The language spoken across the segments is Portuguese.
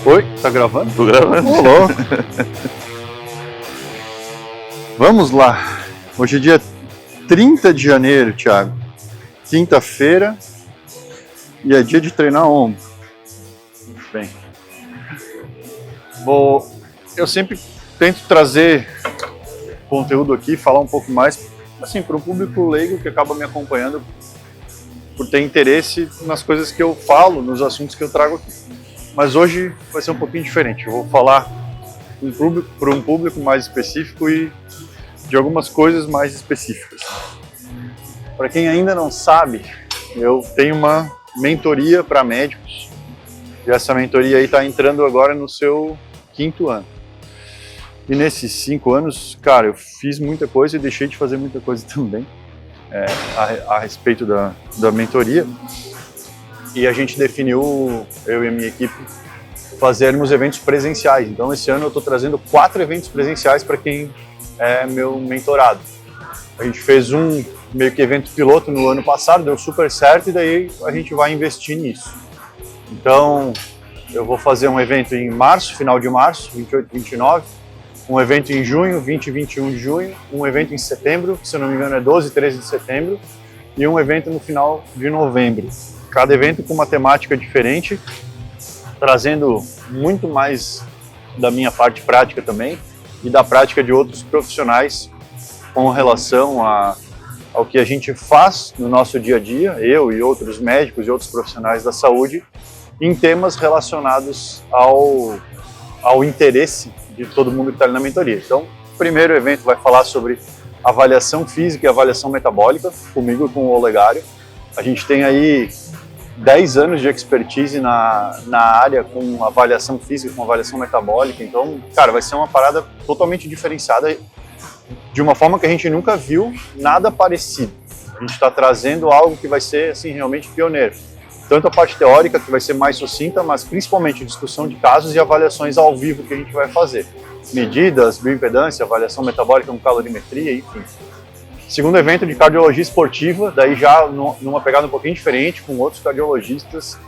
Oi, tá gravando? Tô gravando. Olá. Vamos lá. Hoje é dia 30 de janeiro, Thiago. Quinta-feira. E é dia de treinar ombro. Bem. Eu sempre tento trazer conteúdo aqui, falar um pouco mais, assim, para um público leigo que acaba me acompanhando por ter interesse nas coisas que eu falo, nos assuntos que eu trago aqui. Mas hoje vai ser um pouquinho diferente. Eu vou falar para um público mais específico e de algumas coisas mais específicas. Para quem ainda não sabe, eu tenho uma mentoria para médicos. E essa mentoria aí está entrando agora no seu 5º ano. E nesses 5 anos, cara, eu fiz muita coisa e deixei de fazer muita coisa também a respeito da mentoria. E a gente definiu, eu e a minha equipe, fazermos eventos presenciais. Então esse ano eu estou trazendo 4 eventos presenciais para quem é meu mentorado. A gente fez um meio que evento piloto no ano passado, deu super certo e daí a gente vai investir nisso. Então eu vou fazer um evento em março, final de março, 28 e 29, um evento em junho, 20 e 21 de junho, um evento em setembro, que se eu não me engano é 12 e 13 de setembro, e um evento no final de novembro. Cada evento com uma temática diferente, trazendo muito mais da minha parte prática também e da prática de outros profissionais com relação ao que a gente faz no nosso dia a dia, eu e outros médicos e outros profissionais da saúde, em temas relacionados ao interesse de todo mundo que está ali na mentoria. Então, o primeiro evento vai falar sobre avaliação física e avaliação metabólica, comigo e com o Olegário. A gente tem aí 10 anos de expertise na área com avaliação física, com avaliação metabólica, então, cara, vai ser uma parada totalmente diferenciada, de uma forma que a gente nunca viu nada parecido. A gente está trazendo algo que vai ser, assim, realmente pioneiro. Tanto a parte teórica, que vai ser mais sucinta, mas principalmente discussão de casos e avaliações ao vivo que a gente vai fazer. Medidas, bioimpedância, avaliação metabólica com calorimetria, enfim. Segundo evento de cardiologia esportiva, daí já numa pegada um pouquinho diferente, com outros cardiologistas,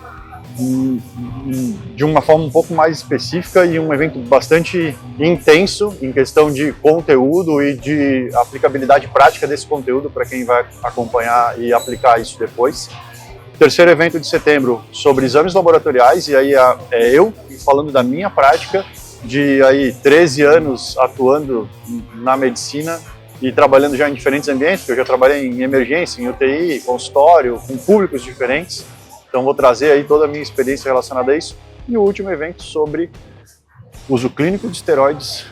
de uma forma um pouco mais específica e um evento bastante intenso em questão de conteúdo e de aplicabilidade prática desse conteúdo para quem vai acompanhar e aplicar isso depois. Terceiro evento de setembro sobre exames laboratoriais, e aí eu falando da minha prática de aí 13 anos atuando na medicina e trabalhando já em diferentes ambientes, porque eu já trabalhei em emergência, em UTI, consultório, com públicos diferentes. Então vou trazer aí toda a minha experiência relacionada a isso. E o último evento sobre uso clínico de esteroides,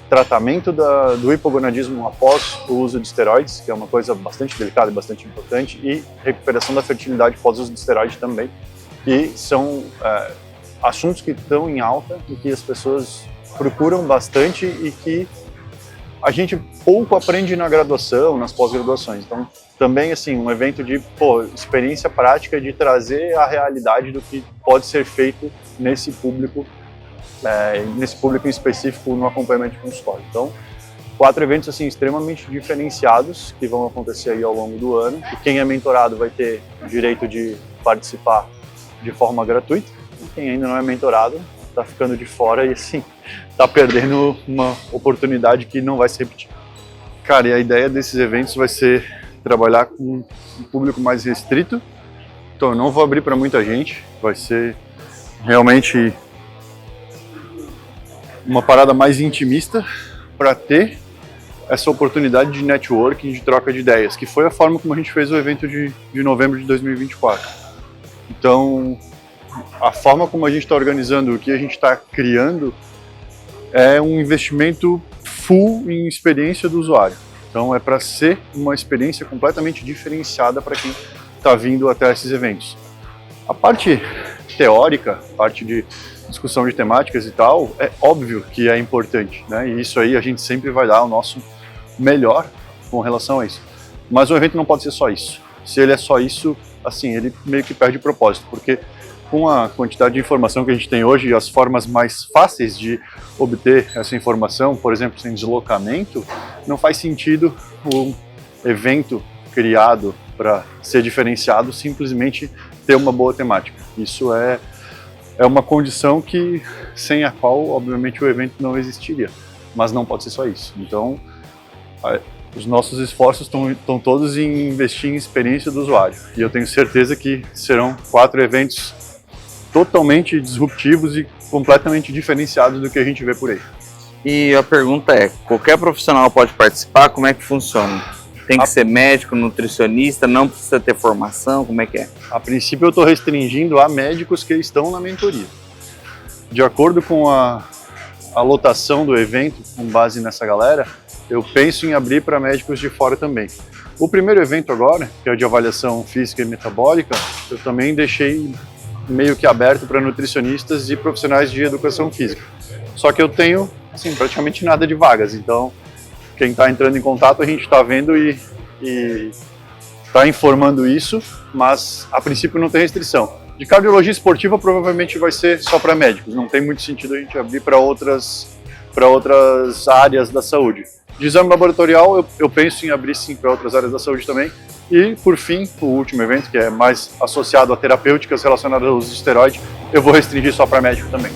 tratamento do hipogonadismo após o uso de esteroides, que é uma coisa bastante delicada e bastante importante, e recuperação da fertilidade pós uso de esteroide também, que são assuntos que estão em alta e que as pessoas procuram bastante e que a gente pouco aprende na graduação, nas pós-graduações. Então, também, assim, um evento de experiência prática de trazer a realidade do que pode ser feito nesse público em específico no acompanhamento de consultório. Então, 4 eventos, assim, extremamente diferenciados que vão acontecer aí ao longo do ano. E quem é mentorado vai ter o direito de participar de forma gratuita. E quem ainda não é mentorado está ficando de fora e, assim, está perdendo uma oportunidade que não vai se repetir. Cara, e a ideia desses eventos vai ser trabalhar com um público mais restrito. Então eu não vou abrir para muita gente, vai ser realmente uma parada mais intimista para ter essa oportunidade de networking, de troca de ideias, que foi a forma como a gente fez o evento de novembro de 2024. Então, a forma como a gente está organizando, o que a gente está criando, é um investimento full em experiência do usuário. Então é para ser uma experiência completamente diferenciada para quem está vindo até esses eventos. A parte teórica, a parte de discussão de temáticas e tal, é óbvio que é importante, né? E isso aí a gente sempre vai dar o nosso melhor com relação a isso. Mas o evento não pode ser só isso. Se ele é só isso, assim, ele meio que perde o propósito, porque com a quantidade de informação que a gente tem hoje e as formas mais fáceis de obter essa informação, por exemplo, sem deslocamento, não faz sentido evento criado para ser diferenciado, simplesmente ter uma boa temática. Isso é uma condição que, sem a qual, obviamente, o evento não existiria. Mas não pode ser só isso. Então, os nossos esforços estão todos em investir em experiência do usuário. E eu tenho certeza que serão 4 eventos totalmente disruptivos e completamente diferenciados do que a gente vê por aí. E a pergunta é, qualquer profissional pode participar? Como é que funciona? Tem que ser médico, nutricionista, não precisa ter formação, como é que é? A princípio eu estou restringindo a médicos que estão na mentoria. De acordo com a lotação do evento, com base nessa galera, eu penso em abrir para médicos de fora também. O primeiro evento agora, que é o de avaliação física e metabólica, eu também deixei meio que aberto para nutricionistas e profissionais de educação física. Só que eu tenho, assim, praticamente nada de vagas, então quem está entrando em contato a gente está vendo e está informando isso, mas a princípio não tem restrição. De cardiologia esportiva provavelmente vai ser só para médicos, não tem muito sentido a gente abrir para outras áreas da saúde. De exame laboratorial eu penso em abrir sim para outras áreas da saúde também. E por fim, o último evento, que é mais associado a terapêuticas relacionadas ao uso de esteroide, eu vou restringir só para médico também.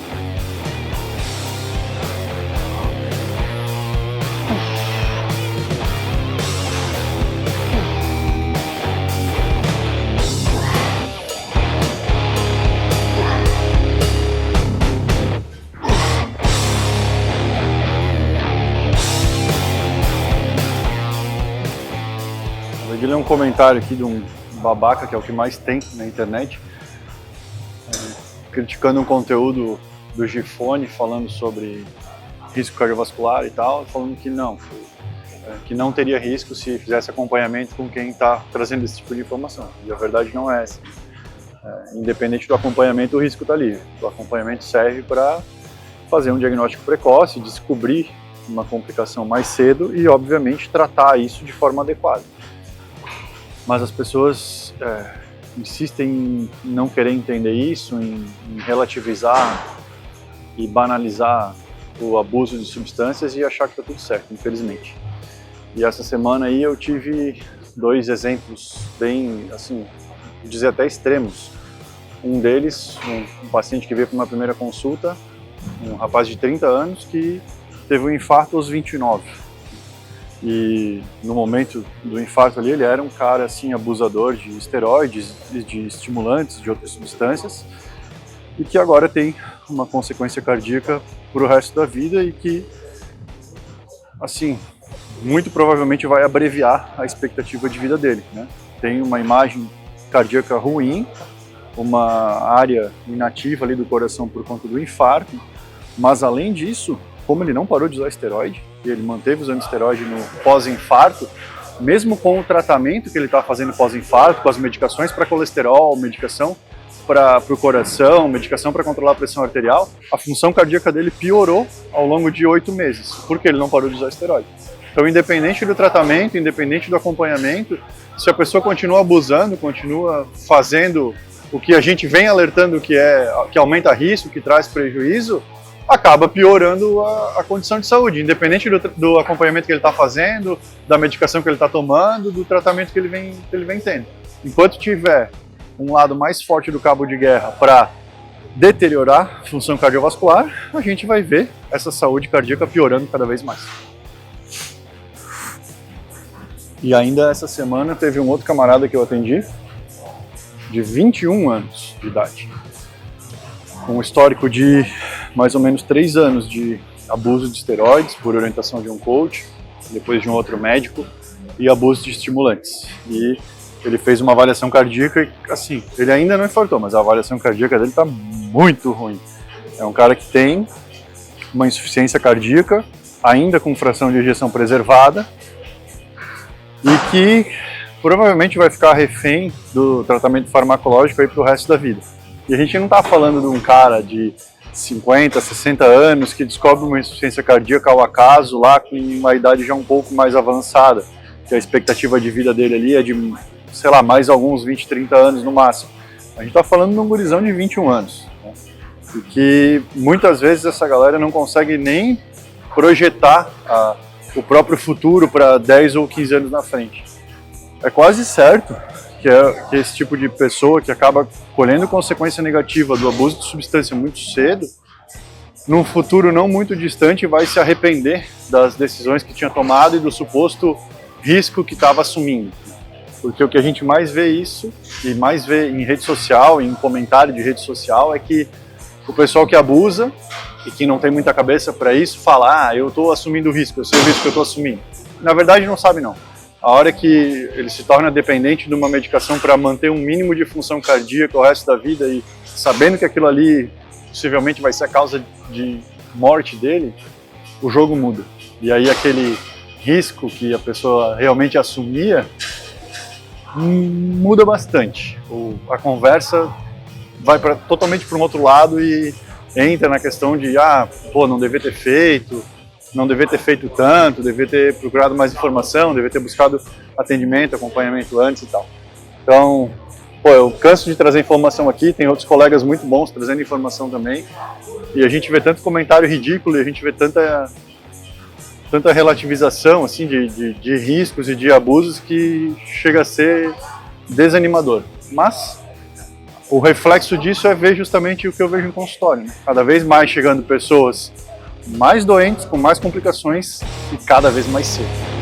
Vou ler um comentário aqui de um babaca, que é o que mais tem na internet, criticando um conteúdo do Gifone, falando sobre risco cardiovascular e tal, falando que não teria risco se fizesse acompanhamento com quem está trazendo esse tipo de informação. E a verdade não é essa. Independente do acompanhamento, o risco está ali. O acompanhamento serve para fazer um diagnóstico precoce, descobrir uma complicação mais cedo e, obviamente, tratar isso de forma adequada. Mas as pessoas insistem em não querer entender isso, em relativizar e banalizar o abuso de substâncias e achar que está tudo certo, infelizmente. E essa semana aí eu tive 2 exemplos bem, assim, vou dizer até extremos. Um deles, um paciente que veio para uma primeira consulta, um rapaz de 30 anos que teve um infarto aos 29. E no momento do infarto ali, ele era um cara assim abusador de esteroides, de estimulantes, de outras substâncias, e que agora tem uma consequência cardíaca para o resto da vida e que, assim, muito provavelmente vai abreviar a expectativa de vida dele, né? Tem uma imagem cardíaca ruim, uma área inativa ali do coração por conta do infarto, mas além disso, como ele não parou de usar esteroide, e ele manteve usando esteroide no pós-infarto, mesmo com o tratamento que ele está fazendo pós-infarto, com as medicações para colesterol, medicação para o coração, medicação para controlar a pressão arterial, a função cardíaca dele piorou ao longo de 8 meses, porque ele não parou de usar esteroide. Então, independente do tratamento, independente do acompanhamento, se a pessoa continua abusando, continua fazendo o que a gente vem alertando que aumenta risco, que traz prejuízo, acaba piorando a condição de saúde, independente do acompanhamento que ele está fazendo, da medicação que ele está tomando, do tratamento que ele vem tendo. Enquanto tiver um lado mais forte do cabo de guerra para deteriorar a função cardiovascular, a gente vai ver essa saúde cardíaca piorando cada vez mais. E ainda essa semana teve um outro camarada que eu atendi, de 21 anos de idade, com um histórico de mais ou menos 3 anos de abuso de esteroides por orientação de um coach, depois de um outro médico, e abuso de estimulantes. E ele fez uma avaliação cardíaca e, assim, ele ainda não infartou, mas a avaliação cardíaca dele está muito ruim. É um cara que tem uma insuficiência cardíaca, ainda com fração de ejeção preservada, e que provavelmente vai ficar refém do tratamento farmacológico aí pro resto da vida. E a gente não está falando de um cara de 50, 60 anos que descobre uma insuficiência cardíaca ao acaso lá com uma idade já um pouco mais avançada, que a expectativa de vida dele ali é de, sei lá, mais alguns 20, 30 anos no máximo. A gente está falando de um gurizão de 21 anos, né? E que muitas vezes essa galera não consegue nem projetar o próprio futuro para 10 ou 15 anos na frente. é quase certo que esse tipo de pessoa que acaba colhendo consequência negativa do abuso de substância muito cedo, num futuro não muito distante vai se arrepender das decisões que tinha tomado e do suposto risco que estava assumindo. Porque o que a gente mais vê isso, e mais vê em rede social, em comentário de rede social, é que o pessoal que abusa e que não tem muita cabeça para isso, fala, eu estou assumindo o risco, eu sei o risco que eu estou assumindo. Na verdade não sabe não. A hora que ele se torna dependente de uma medicação para manter um mínimo de função cardíaca o resto da vida e sabendo que aquilo ali possivelmente vai ser a causa de morte dele, o jogo muda. E aí aquele risco que a pessoa realmente assumia muda bastante. A conversa vai totalmente para um outro lado e entra na questão de não devia ter feito, não devia ter feito tanto, devia ter procurado mais informação, devia ter buscado atendimento, acompanhamento antes e tal. Então, eu canso de trazer informação aqui, tem outros colegas muito bons trazendo informação também, e a gente vê tanto comentário ridículo, e a gente vê tanta relativização assim, de riscos e de abusos que chega a ser desanimador. Mas o reflexo disso é ver justamente o que eu vejo em consultório, né? Cada vez mais chegando pessoas mais doentes, com mais complicações e cada vez mais cedo.